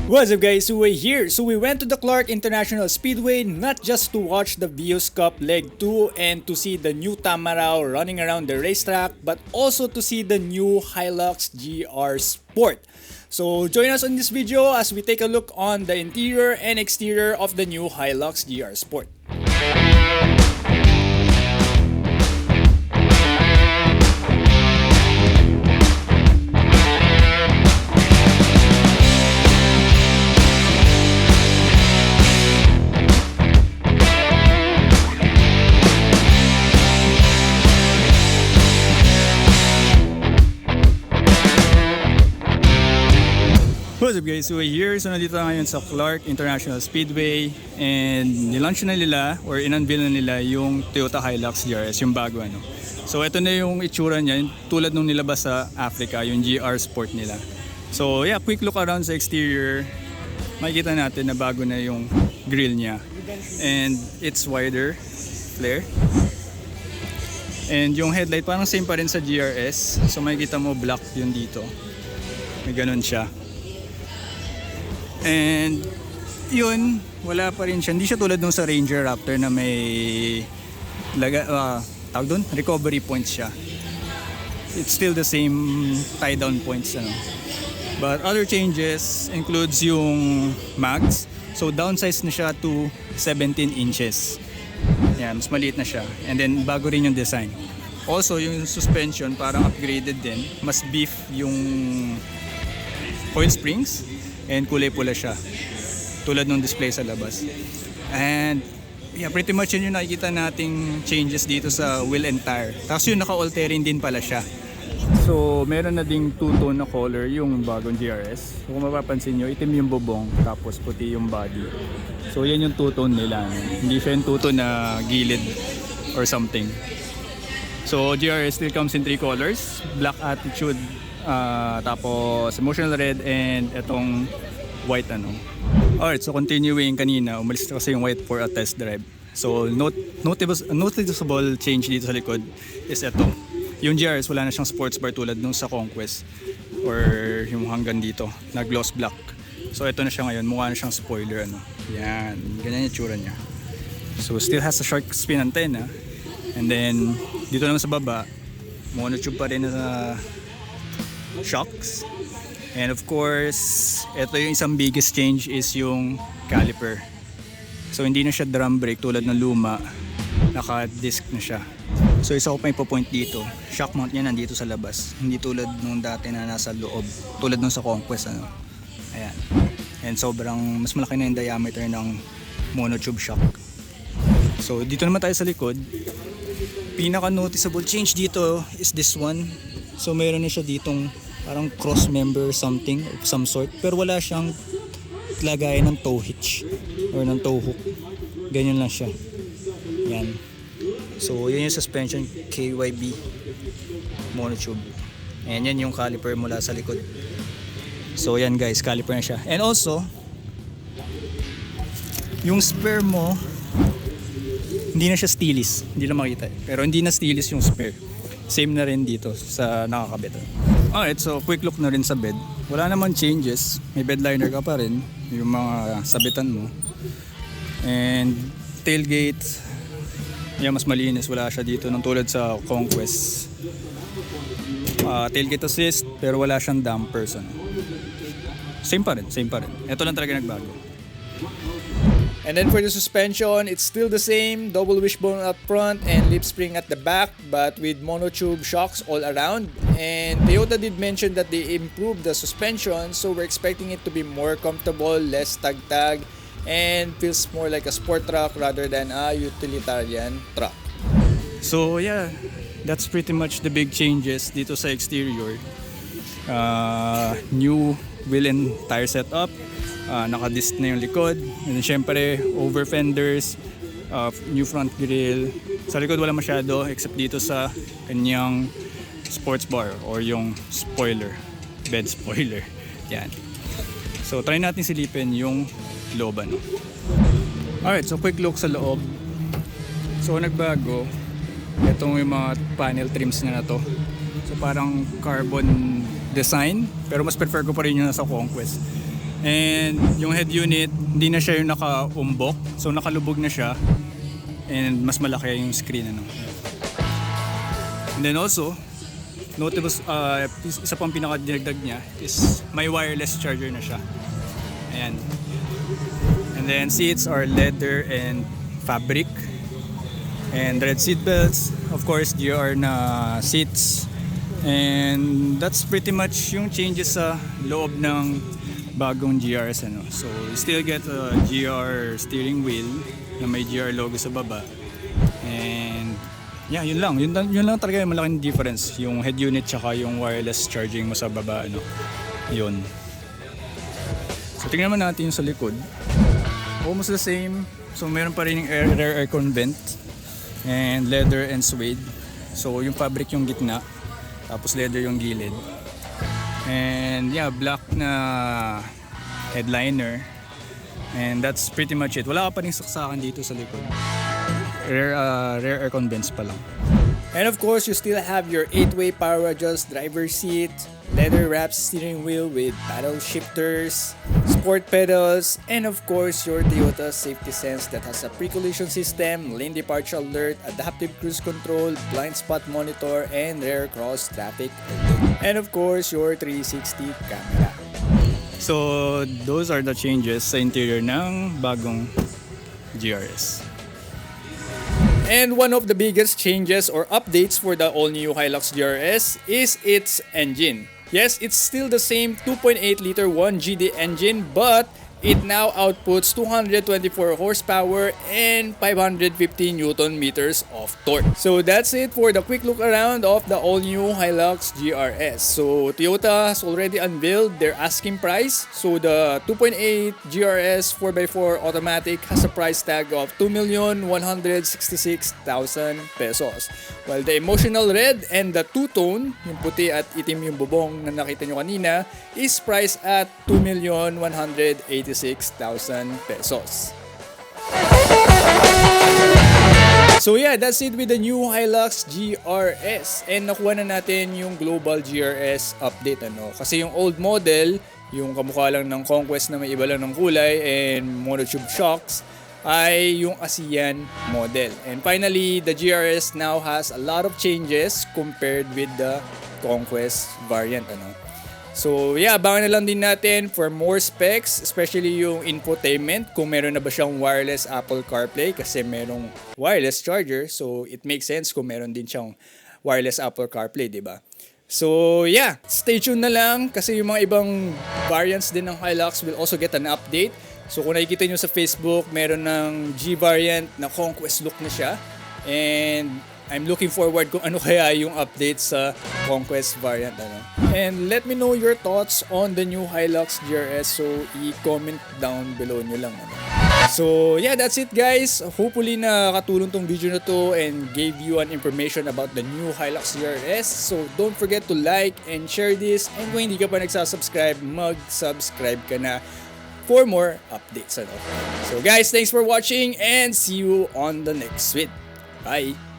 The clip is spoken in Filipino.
What's up guys, Uwe here. So we went to the Clark International Speedway not just to watch the Vios Cup Leg 2 and to see the new Tamarao running around the racetrack, but also to see the new Hilux GR Sport. So join us on this video as we take a look on the interior and exterior of the new Hilux GR Sport. What's up guys, Uwe here. So nandito na ngayon sa Clark International Speedway and nilaunch na nila or in-unveil na nila yung Toyota Hilux GRS, yung bago ano. So ito na yung itsura niya, tulad nung nilabas sa Africa, yung GR Sport nila. So yeah, quick look around sa exterior. Makikita natin na bago na yung grille niya. And it's wider flare. And yung headlight parang same pa rin sa GRS. So makikita mo black yun dito. May ganun siya. And yun, wala pa rin siya. Hindi siya tulad nung sa Ranger Raptor na may tawag doon, recovery points siya. It's still the same tie down points ano. But other changes includes yung mags. So downsize na siya to 17 inches. Yan, mas maliit na siya. And then bago rin yung design. Also yung suspension parang upgraded din. Mas beef yung coil springs. And kulay pula siya tulad ng display sa labas. And yeah, pretty much yun yung nakikita nating changes dito sa wheel and tire. Tapos yun, naka-all-terrain din pala siya. So meron na ding two-tone na color yung bagong GRS. So kung mapapansin nyo, itim yung bubong tapos puti yung body. So yan yung two-tone nila. Hindi siya yung two-tone na gilid or something. So GRS still comes in three colors: Black Attitude, tapos Emotional Red, and itong white ano. Alright, so continuing kanina, umalis na kasi yung white for a test drive. So noticeable change dito sa likod is ito. Yung GRS wala na siyang sports bar tulad nung sa Conquest or yung hanggang dito na gloss black. So ito na siya ngayon, mukha na siyang spoiler ano. Yan, ganyan yung tsura niya. So still has a shark spin antenna. And then dito naman sa baba, monotube pa rin na shocks. And of course, ito yung isang biggest change is yung caliper. So hindi na siya drum brake tulad ng luma, naka-disc na siya. So isa ko pa ipo-point dito, shock mount niya nandito sa labas, hindi tulad nung dati na nasa loob, tulad nung sa Conquest ano. Ayan. And sobrang mas malaki na yung diameter ng monotube shock. So dito naman tayo sa likod. Pinaka noticeable change dito is this one. So mayroon na siya ditong parang cross member something of some sort, pero wala siyang lagayan ng tow hitch or ng tow hook. Ganyan lang siya. Yan. So yun yung suspension KYB monotube. And yan yung caliper mula sa likod. So yan guys, caliper na siya. And also yung spare mo hindi na siya steelist, hindi lang makita pero hindi na steelist yung spare. Same na rin dito sa nakakabit. Alright, so quick look na rin sa bed. Wala naman changes. May bed liner ka pa rin. Yung mga sabitan mo. And tailgate. Yan, mas malinis. Wala siya dito nung tulad sa Conquest. Tailgate assist pero wala siyang dampers. Ano. Same pa rin. Ito lang talaga nagbago. And then for the suspension, it's still the same, double wishbone up front and lip spring at the back, but with monotube shocks all around. And Toyota did mention that they improved the suspension, so we're expecting it to be more comfortable, less tag-tag, and feels more like a sport truck rather than a utilitarian truck. So yeah, that's pretty much the big changes dito sa exterior. New wheel and tire setup. Naka-disc na yung likod, and syempre over fenders, new front grille. Sa likod wala masyado except dito sa kanyang sports bar or yung spoiler, bed spoiler. Yan. So try natin silipin yung looban. Alright, so quick look sa loob. So nagbago, itong yung mga panel trims na to. So parang carbon design, pero mas prefer ko pa rin yung nasa Conquest. And yung head unit, hindi na siya yung naka-umbok. So nakalubog na siya. And mas malaki yung screen. Ano. And then also, notable, isa pang pinakadinagdag niya is may wireless charger na siya. Ayan. And then seats are leather and fabric. And red seat belts. Of course, GR na seats. And that's pretty much yung changes sa loob ng bagong GRS. Ano. So, you still get a GR steering wheel na may GR logo sa baba. And yeah, yun lang. Yun lang talaga yung malaking difference. Yung head unit tsaka yung wireless charging mo sa baba. Ano. Yun. So, tingnan naman natin yung sa likod. Almost the same. So, meron pa rin yung rear aircon vent. And leather and suede. So, yung fabric yung gitna. Tapos leather yung gilid. And yeah, black na headliner. And that's pretty much it. Wala ka pa rin saksakan dito sa likod. Rear aircon vents pa lang. And of course, you still have your 8-way power adjust driver seat, leather wrapped steering wheel with paddle shifters, sport pedals, and of course your Toyota Safety Sense that has a pre-collision system, lane departure alert, adaptive cruise control, blind spot monitor, and rear cross traffic alert. And of course your 360 camera. So those are the changes sa interior ng bagong GRS. And one of the biggest changes or updates for the all-new Hilux GRS is its engine. Yes, it's still the same 2.8-liter 1GD engine, but it now outputs 224 horsepower and 550 Newton meters of torque. So that's it for the quick look around of the all-new Hilux GRS. So Toyota has already unveiled their asking price. So the 2.8 GRS 4x4 automatic has a price tag of 2,166,000 pesos. While the emotional red and the two-tone, yung puti at itim yung bubong na nakita nyo kanina, is priced at 2,186,000 pesos. So yeah, that's it with the new Hilux GRS. And nakuha na natin yung global GRS update. Ano? Kasi yung old model, yung kamukha lang ng Conquest na may iba lang ng kulay and monotube shocks, ay yung ASEAN model. And finally, the GRS now has a lot of changes compared with the Conquest variant. Ano? So yeah, abangan na lang din natin for more specs, especially yung infotainment, kung meron na ba siyang wireless Apple CarPlay kasi merong wireless charger. So it makes sense kung meron din siyang wireless Apple CarPlay, di ba? So yeah, stay tuned na lang kasi yung mga ibang variants din ng Hilux will also get an update. So kung nakikita nyo sa Facebook, meron ng G variant na Conquest look na siya. And I'm looking forward kung ano kaya yung update sa Conquest variant. Ano. And let me know your thoughts on the new Hilux GRS. So i-comment down below nyo lang. Ano. So yeah, that's it guys. Hopefully nakatulong tong video na to and gave you an information about the new Hilux GRS. So don't forget to like and share this. And kung hindi ka pa nagsasubscribe, mag-subscribe ka na for more updates. Ano. So guys, thanks for watching and see you on the next vid. Bye!